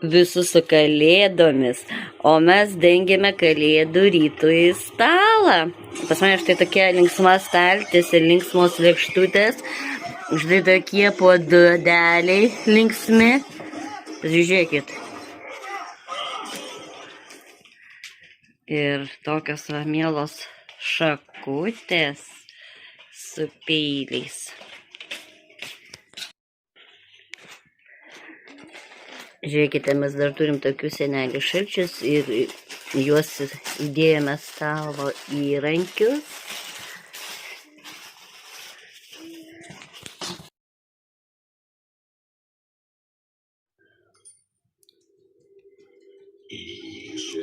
Visus su kalėdomis, o mes dengiame kalėdų rytui stalą. Pas mane štai tokia linksma staltiesė, linksmos lėkštutės, štai tokie puodeliai linksmi. Žiūrėkit. Ir tokios va mielos šakutės su peiliais. Žiūrėkite, mes dar turim tokių senelių šalčius ir juos įdėjome stalo įrankius.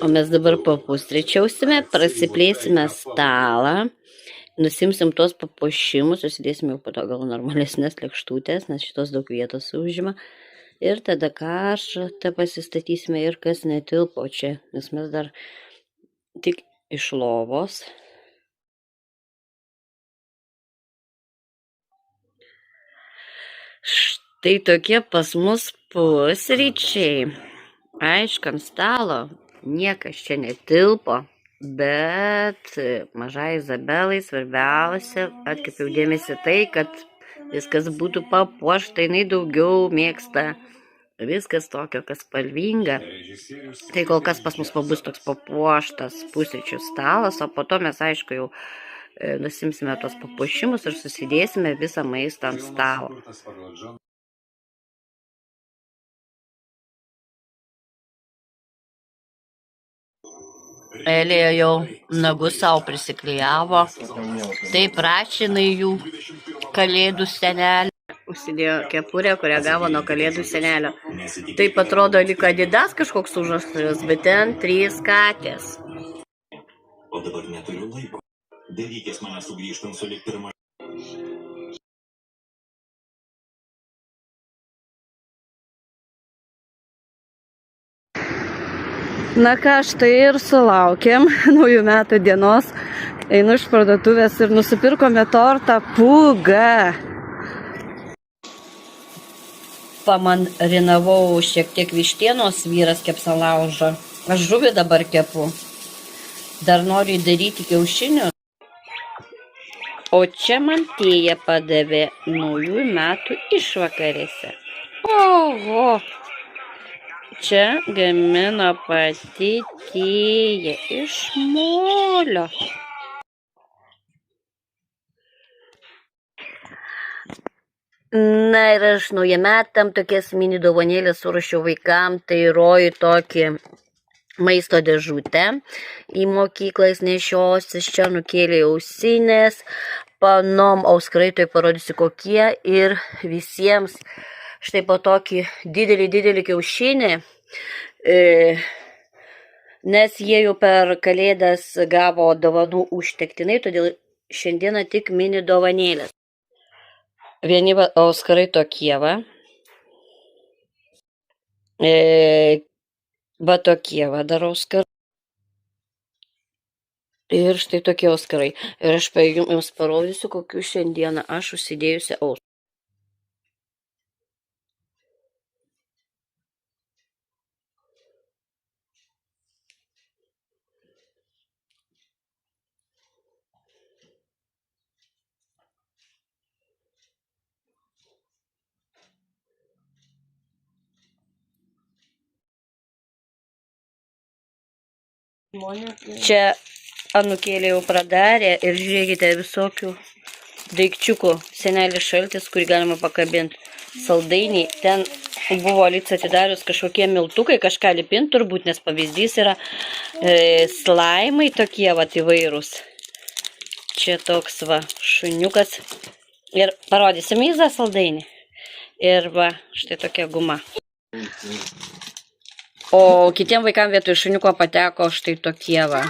O mes dabar papustrečiausime, prasiplėsime stalą, nusimsim tos papuošimus, susidėsime jau po to gal normalesnės lėkštutės, nes šitos daug vietos užima. Ir tada karštą pasistatysime ir kas netilpo čia, nes mes dar tik iš lovos. Štai tokie pas mus pusryčiai. Aišku, ant stalo niekas čia netilpo, bet mažai Izabelai svarbiausia, atkreipiau dėmesį tai, kad viskas būtų papuošta, jinai daugiau mėgsta viskas tokio, kas spalvinga. Tai kol kas pas mus bus toks papuoštas pusryčių stalas, o po to mes aišku jau nusimsime tos papuošimus ir susidėsime visą maistą ant stalo. Elė jau nagus savo prisiklijavo, taip prašinai jų kalėdų senelį. Užsidėjo kepurę, kurią gavo nuo kalėdų senelio. Taip atrodo lyg Adidas kažkoks užrašas, bet ten 3 katės. O dabar neturiu laiko. Darykės mane sugrįžtant sulik pirmą. Na ką, štai ir sulaukėm naujų metų dienos. Einu iš parduotuvės ir nusipirkome tortą Pūga. Pamarinavau šiek tiek vištienos, vyras keps ant laužo. Aš žuvį dabar kepu. Dar noriu įdaryti kiaušinių. O čia man tėja padavė naujų metų išvakarėse. Oho! Čia gamina pati tėja iš molio. Na ir aš naujametam tokias mini dovanėlės suruošiau vaikam, tai Rojui tokį maisto dėžutę į mokyklą jis nešiosis, čia nukėlė ausinės, panom auskraitoj parodysiu kokie ir visiems štai po tokį didelį kiaušinį, nes jie jau per kalėdas gavo dovanų užtektinai, todėl šiandieną tik mini dovanėlės. Vieni auskarai tokie va. Va tokie va dar auskarai. Ir štai tokie auskarai. Ir aš jums parodysiu, kokiu šiandieną aš užsidėjusi auskarą. Čia anūkėlė jau pradarė ir žiūrėkite visokių daikčiukų. Senelis šaltis, kurį galima pakabinti. Saldainiai. Ten buvo Lica atidarius kažkokie miltukai, kažką lipinti turbūt, nes pavyzdys yra slaimai tokie va įvairūs. Čia toks va šuniukas. Ir parodysim Izą saldainį. Ir va, štai tokia guma. O kitiem vaikam vietoj šuniuko pateko štai tokie va.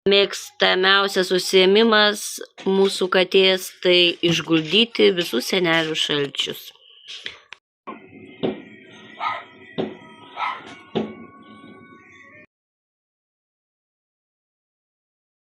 Mėgstamiausias užsiėmimas mūsų katės tai išguldyti visus senelių šalčius.